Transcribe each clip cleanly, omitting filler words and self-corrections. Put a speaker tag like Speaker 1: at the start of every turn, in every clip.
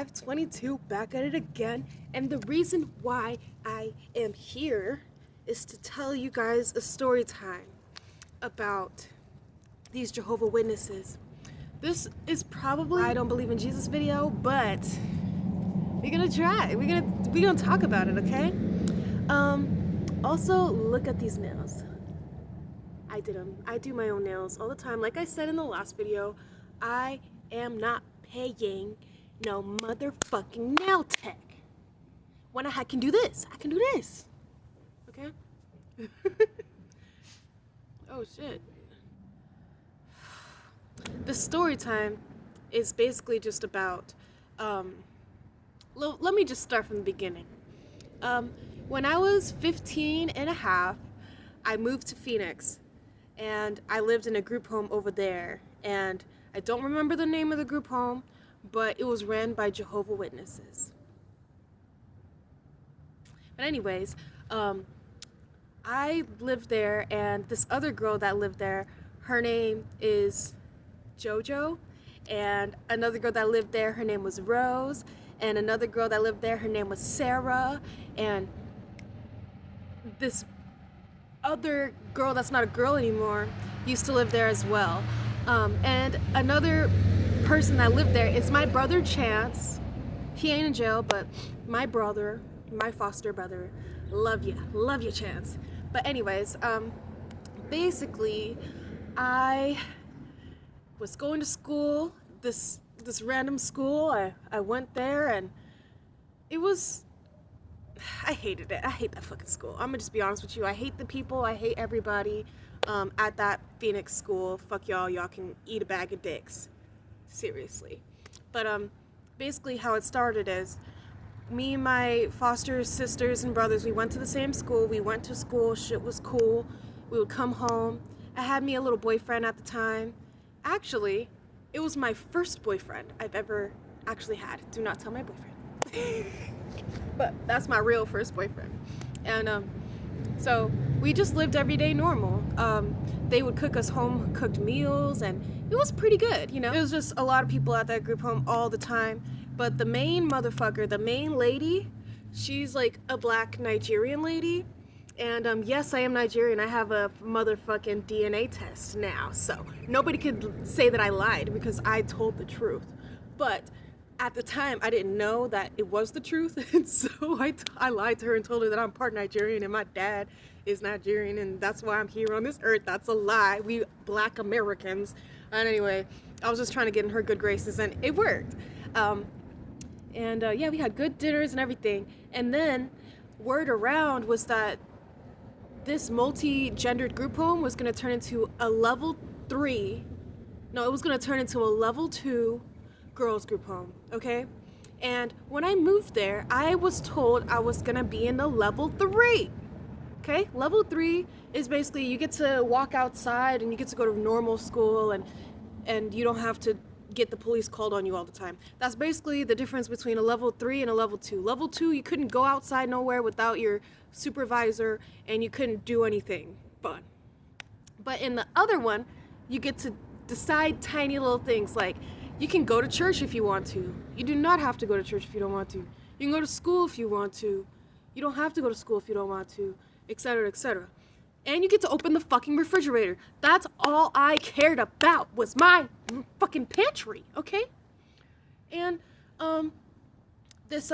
Speaker 1: 522 back at it again, and the reason why I am here is to tell you guys a story time about these Jehovah's Witnesses. This is probably I don't believe in Jesus video, but we're gonna try. We're gonna talk about it, okay? Also look at these nails. I did them. I do my own nails all the time. Like I said in the last video, I am not paying no motherfucking nail tech. When I can do this, I can do this. Okay? Oh shit. The story time is basically just about, let me just start from the beginning. When I was 15 and a half, I moved to Phoenix, and I lived in a group home over there, and I don't remember the name of the group home, but it was ran by Jehovah's Witnesses. But anyways, I lived there, and this other girl that lived there, her name is Jojo, and another girl that lived there, her name was Rose, and another girl that lived there, her name was Sarah, and this other girl that's not a girl anymore used to live there as well. And another person that lived there is my brother Chance. He ain't in jail, but my brother, my foster brother, love you Chance. But anyways, basically I was going to school, this random school. I went there, and it was, I hated it. I hate that fucking school. I'm gonna just be honest with you. I hate the people. I hate everybody at that Phoenix school. Fuck y'all. Y'all can eat a bag of dicks. Seriously. But basically how it started is me and my foster sisters and brothers, we went to the same school. We went to school. Shit was cool. We would come home. I had me a little boyfriend at the time. Actually, it was my first boyfriend I've ever actually had. Do not tell my boyfriend. But that's my real first boyfriend. And so we just lived every day normal. They would cook us home cooked meals, and it was pretty good, you know. There was just a lot of people at that group home all the time. But the main motherfucker, the main lady, she's like a black Nigerian lady. And yes, I am Nigerian. I have a motherfucking DNA test now. So nobody could say that I lied, because I told the truth. But at the time, I didn't know that it was the truth, and so I lied to her and told her that I'm part Nigerian and my dad is Nigerian, and that's why I'm here on this earth. That's a lie. We black Americans. And anyway, I was just trying to get in her good graces, and it worked. Yeah, we had good dinners and everything. And then word around was that this multi-gendered group home was going to turn into a level 3. No, it was going to turn into a level 2 girls group home, okay? And when I moved there, I was told I was gonna be in the level 3, okay? Level 3 is basically you get to walk outside and you get to go to normal school, and you don't have to get the police called on you all the time. That's basically the difference between a level 3 and a level 2. Level 2, you couldn't go outside nowhere without your supervisor, and you couldn't do anything fun. But in the other one, you get to decide tiny little things, like you can go to church if you want to. You do not have to go to church if you don't want to. You can go to school if you want to. You don't have to go to school if you don't want to, etc., etc. And you get to open the fucking refrigerator. That's all I cared about, was my fucking pantry, okay? And this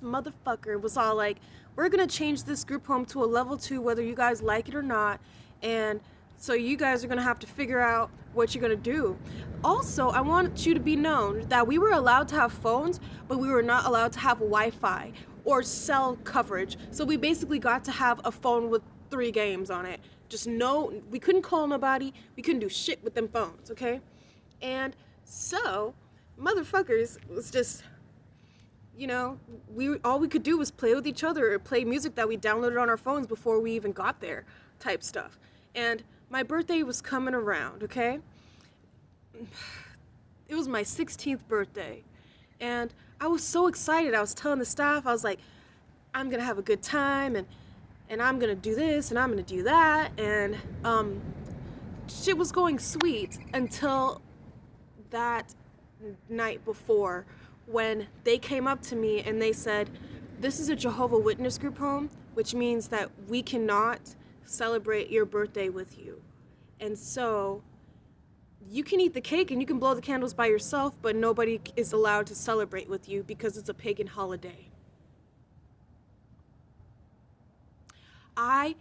Speaker 1: motherfucker was all like, we're gonna change this group home to a level 2 whether you guys like it or not, and so you guys are gonna have to figure out what you're gonna do. Also, I want you to be known that we were allowed to have phones, but we were not allowed to have Wi-Fi or cell coverage. So we basically got to have a phone with 3 games on it. Just no, we couldn't call nobody. We couldn't do shit with them phones, okay? And so, motherfuckers was just, you know, all we could do was play with each other or play music that we downloaded on our phones before we even got there, type stuff. And my birthday was coming around, okay? It was my 16th birthday, and I was so excited. I was telling the staff, I was like, I'm gonna have a good time, and I'm gonna do this, and I'm gonna do that, and shit was going sweet until that night before when they came up to me and they said, this is a Jehovah Witness group home, which means that we cannot celebrate your birthday with you. And so you can eat the cake and you can blow the candles by yourself, but nobody is allowed to celebrate with you because it's a pagan holiday. I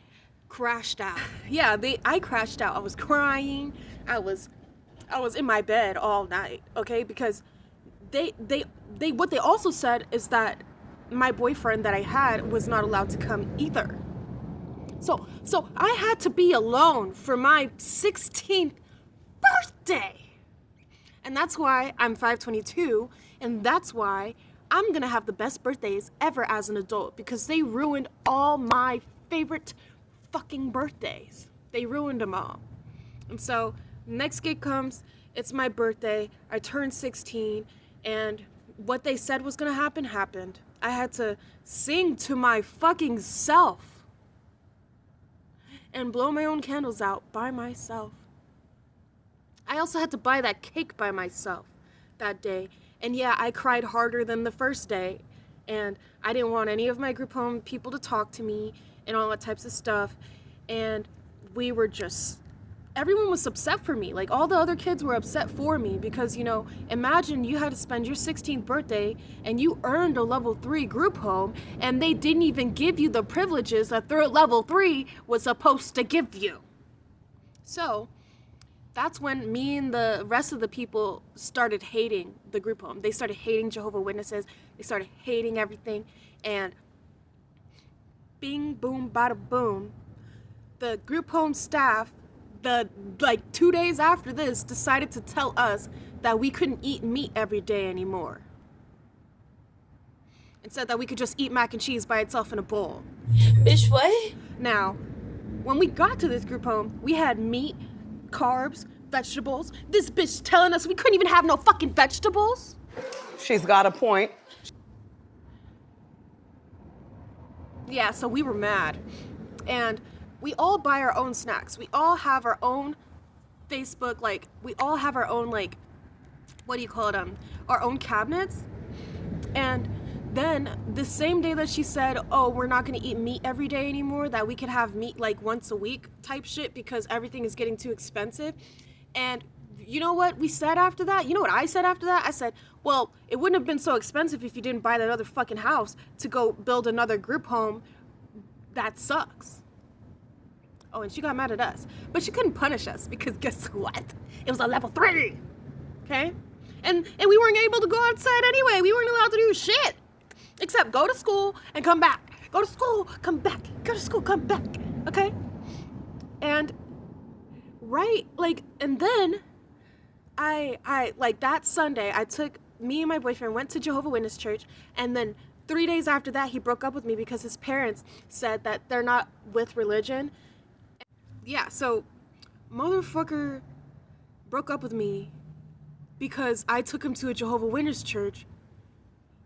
Speaker 1: crashed out. Yeah, I crashed out. I was crying. I was in my bed all night, okay? Because they what they also said is that my boyfriend that I had was not allowed to come either. So I had to be alone for my 16th birthday. And that's why I'm 522, and that's why I'm gonna have the best birthdays ever as an adult, because they ruined all my favorite fucking birthdays. They ruined them all. And so next gig comes, it's my birthday, I turned 16, and what they said was gonna happen happened. I had to sing to my fucking self and blow my own candles out by myself. I also had to buy that cake by myself that day. And yeah, I cried harder than the first day, and I didn't want any of my group home people to talk to me and all that types of stuff. And we were just, everyone was upset for me. Like, all the other kids were upset for me because, you know, imagine you had to spend your 16th birthday and you earned a level 3 group home, and they didn't even give you the privileges that level 3 was supposed to give you. So that's when me and the rest of the people started hating the group home. They started hating Jehovah's Witnesses. They started hating everything. And bing, boom, bada boom, the group home staff, 2 days after this, decided to tell us that we couldn't eat meat every day anymore. And said that we could just eat mac and cheese by itself in a bowl.
Speaker 2: Bitch, what?
Speaker 1: Now, when we got to this group home, we had meat, carbs, vegetables. This bitch telling us we couldn't even have no fucking vegetables.
Speaker 3: She's got a point.
Speaker 1: Yeah, so we were mad. And we all buy our own snacks. We all have our own Facebook, like, we all have our own, like, what do you call it, our own cabinets. And then the same day that she said, oh, we're not gonna eat meat every day anymore, that we could have meat like once a week type shit because everything is getting too expensive. And you know what we said after that? You know what I said after that? I said, well, it wouldn't have been so expensive if you didn't buy that other fucking house to go build another group home. That sucks. Oh, and she got mad at us. But she couldn't punish us because guess what? It was a level 3, okay? And we weren't able to go outside anyway. We weren't allowed to do shit except go to school and come back. Go to school, come back. Go to school, come back, okay? And right, like, and then I like that Sunday, me and my boyfriend went to Jehovah's Witness church, and then 3 days after that, he broke up with me because his parents said that they're not with religion. Yeah, so motherfucker broke up with me because I took him to a Jehovah's Witness church,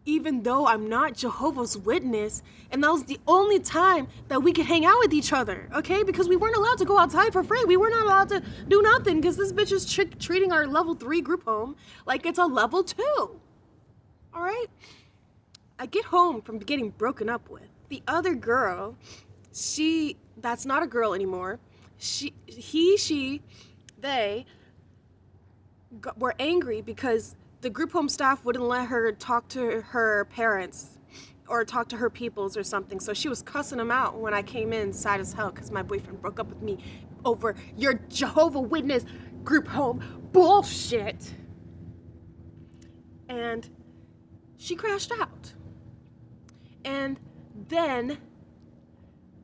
Speaker 1: even though I'm not Jehovah's Witness, and that was the only time that we could hang out with each other, okay? Because we weren't allowed to go outside for free. We were not allowed to do nothing because this bitch is treating our level 3 group home like it's a level 2, all right? I get home from getting broken up with. The other girl, that's not a girl anymore. They were angry because the group home staff wouldn't let her talk to her parents or talk to her peoples or something. So she was cussing them out when I came in sad as hell because my boyfriend broke up with me over your Jehovah's Witness group home bullshit. And she crashed out. And then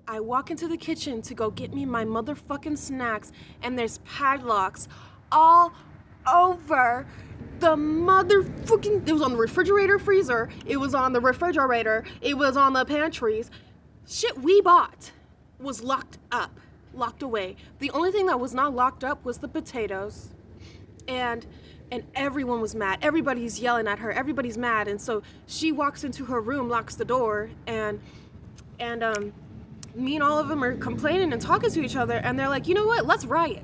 Speaker 1: I walk into the kitchen to go get me my motherfucking snacks, and there's padlocks all over the motherfucking, it was on the refrigerator freezer, it was on the refrigerator, it was on the pantries. Shit we bought was locked up, locked away. The only thing that was not locked up was the potatoes. And everyone was mad. Everybody's yelling at her. Everybody's mad. And so she walks into her room, locks the door, and me and all of them are complaining and talking to each other, and they're like, you know what, let's riot.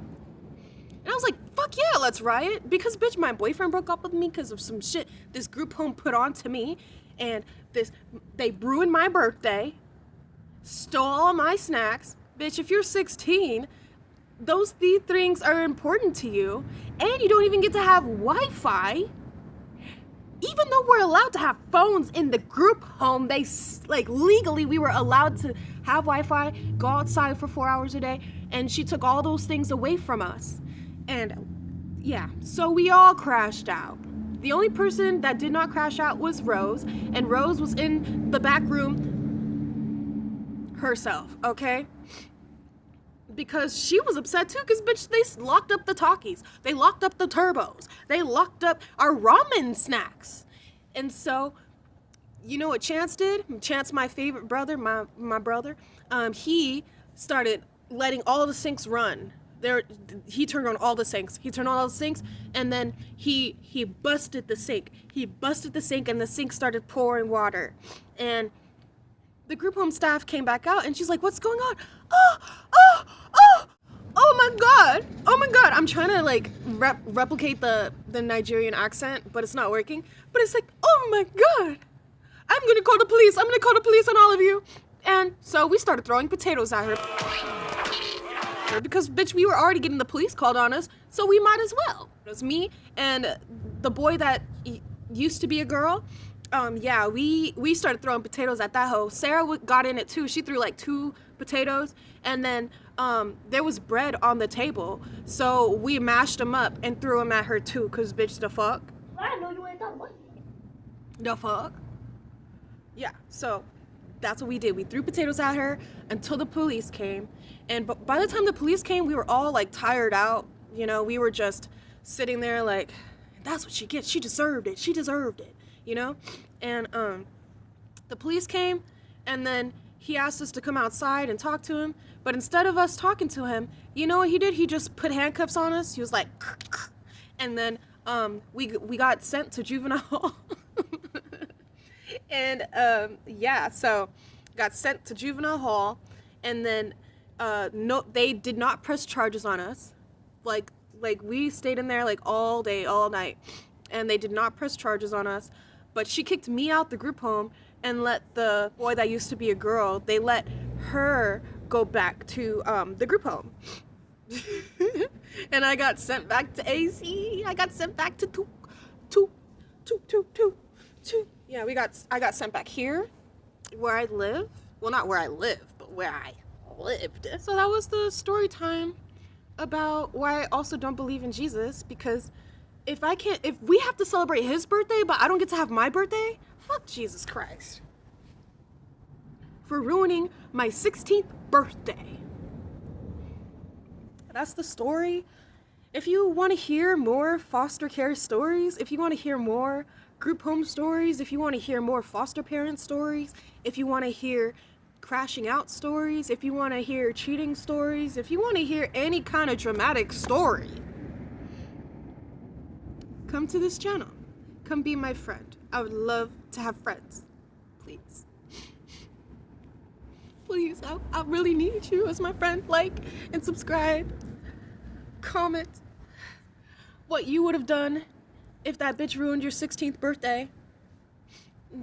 Speaker 1: And I was like, fuck yeah, let's riot. Because, bitch, my boyfriend broke up with me because of some shit this group home put on to me. And they ruined my birthday, stole all my snacks. Bitch, if you're 16, these things are important to you. And you don't even get to have Wi-Fi. Even though we're allowed to have phones in the group home, legally we were allowed to have Wi-Fi, go outside for 4 hours a day, and she took all those things away from us. And yeah, so we all crashed out. The only person that did not crash out was Rose, and Rose was in the back room herself, okay? Because she was upset too, because bitch, they locked up the talkies, they locked up the turbos, they locked up our ramen snacks. And so, you know what Chance did? Chance, my favorite brother, my brother, he started letting all the sinks run. He turned on all the sinks. And then he busted the sink. And the sink started pouring water. And the group home staff came back out, and she's like, what's going on? Oh my god. I'm trying to like replicate the Nigerian accent, but it's not working. But it's like, oh my god, I'm gonna call the police on all of you. And so we started throwing potatoes at her. Because bitch, we were already getting the police called on us, so we might as well. It was me and the boy that used to be a girl. Yeah, we started throwing potatoes at that hoe. Sarah got in it too. She threw like 2 potatoes, and then there was bread on the table, so we mashed them up and threw them at her too. Cause bitch, the fuck.
Speaker 2: I know you ain't done what?
Speaker 1: The fuck. Yeah, so that's what we did. We threw potatoes at her until the police came, and by the time the police came, we were all like tired out. You know, we were just sitting there like, that's what she gets. She deserved it. You know? And the police came, and then he asked us to come outside and talk to him. But instead of us talking to him, you know what he did? He just put handcuffs on us. He was like, and then we got sent to juvenile hall. And yeah, so got sent to juvenile hall, and then no, they did not press charges on us. Like we stayed in there like all day, all night, and they did not press charges on us. But she kicked me out the group home and let the boy that used to be a girl, they let her go back to the group home. And I got sent back to AC. I got sent back to two. Yeah, I got sent back here where I live. Well, not where I live, but where I lived. So that was the story time about why I also don't believe in Jesus, because if we have to celebrate his birthday, but I don't get to have my birthday, fuck Jesus Christ. For ruining my 16th birthday. That's the story. If you want to hear more foster care stories, if you want to hear more group home stories, if you want to hear more foster parent stories, if you want to hear crashing out stories, if you want to hear cheating stories, if you want to hear any kind of dramatic story, come to this channel. Come be my friend. I would love to have friends. Please. Please, I really need you as my friend. Like and subscribe. Comment what you would have done if that bitch ruined your 16th birthday.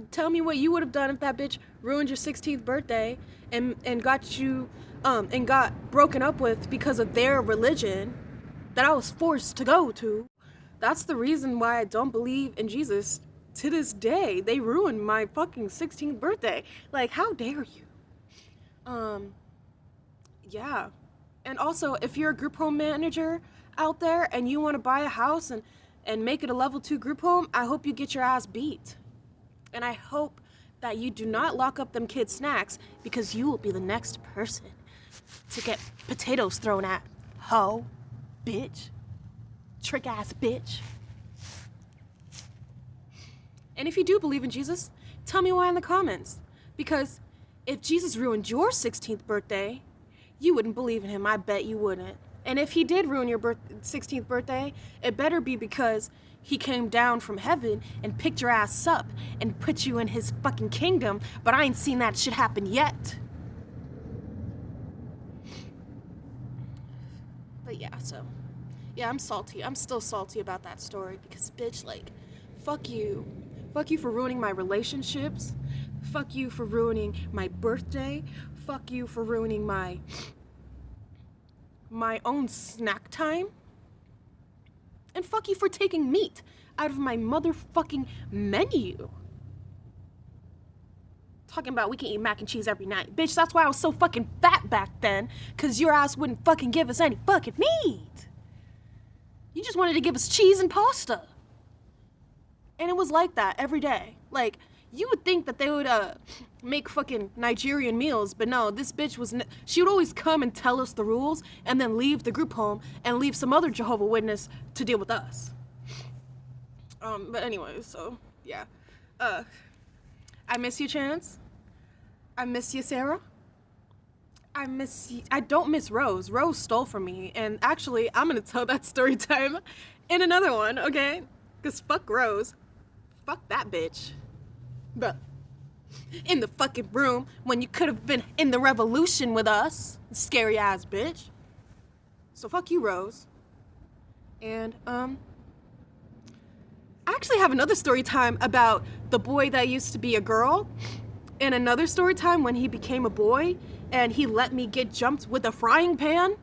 Speaker 1: Tell me what you would have done if that bitch ruined your 16th birthday and got you and got broken up with because of their religion that I was forced to go to. That's the reason why I don't believe in Jesus to this day. They ruined my fucking 16th birthday. Like, how dare you? Yeah. And also, if you're a group home manager out there and you want to buy a house and make it a level 2 group home, I hope you get your ass beat. And I hope that you do not lock up them kids' snacks, because you will be the next person to get potatoes thrown at. Ho, bitch. Trick ass bitch. And if you do believe in Jesus, tell me why in the comments. Because if Jesus ruined your 16th birthday, you wouldn't believe in him. I bet you wouldn't. And if he did ruin your 16th birthday, it better be because he came down from heaven and picked your ass up and put you in his fucking kingdom. But I ain't seen that shit happen yet. But yeah, so Yeah, I'm salty. I'm still salty about that story because, bitch, like, fuck you. Fuck you for ruining my relationships. Fuck you for ruining my birthday. Fuck you for ruining my own snack time. And fuck you for taking meat out of my motherfucking menu. Talking about we can eat mac and cheese every night. Bitch, that's why I was so fucking fat back then, because your ass wouldn't fucking give us any fucking meat. You just wanted to give us cheese and pasta. And it was like that every day. Like, you would think that they would make fucking Nigerian meals, but no, this bitch was, she would always come and tell us the rules and then leave the group home and leave some other Jehovah's Witness to deal with us. But anyway, so, yeah. I miss you, Chance. I miss you, Sarah. I miss you. I don't miss Rose. Rose stole from me, and actually, I'm gonna tell that story time in another one, okay? Because fuck Rose. Fuck that bitch. But in the fucking room when you could have been in the revolution with us, scary ass bitch. So fuck you, Rose. And I actually have another story time about the boy that used to be a girl, and another story time when he became a boy and he let me get jumped with a frying pan.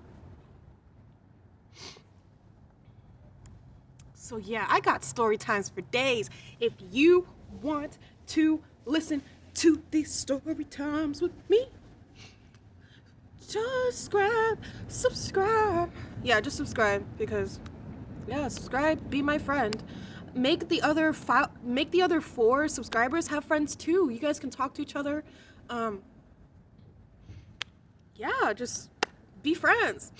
Speaker 1: So yeah, I got story times for days. If you want to listen to these story times with me, just subscribe. Yeah, just subscribe because, yeah, subscribe, be my friend. Make the other 4 subscribers have friends too. You guys can talk to each other. Yeah, just be friends.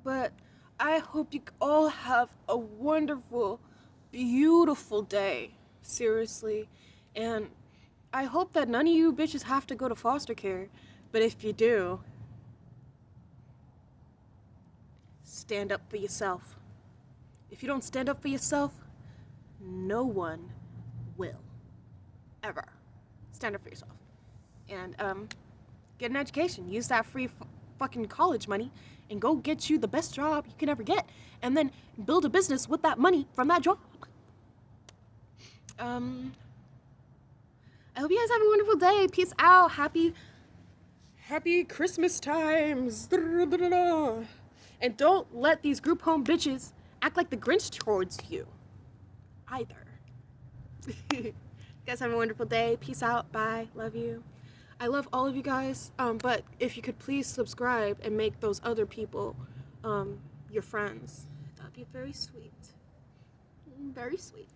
Speaker 1: But I hope you all have a wonderful, beautiful day. Seriously. And I hope that none of you bitches have to go to foster care. But if you do, stand up for yourself. If you don't stand up for yourself, no one will. Ever. Stand up for yourself. And, get an education. Use that free fucking college money and go get you the best job you can ever get. And then build a business with that money from that job. I hope you guys have a wonderful day. Peace out. Happy Christmas times. And don't let these group home bitches act like the Grinch towards you either. You guys have a wonderful day. Peace out. Bye. Love you. I love all of you guys. But if you could please subscribe and make those other people your friends, that'd be very sweet. Very sweet.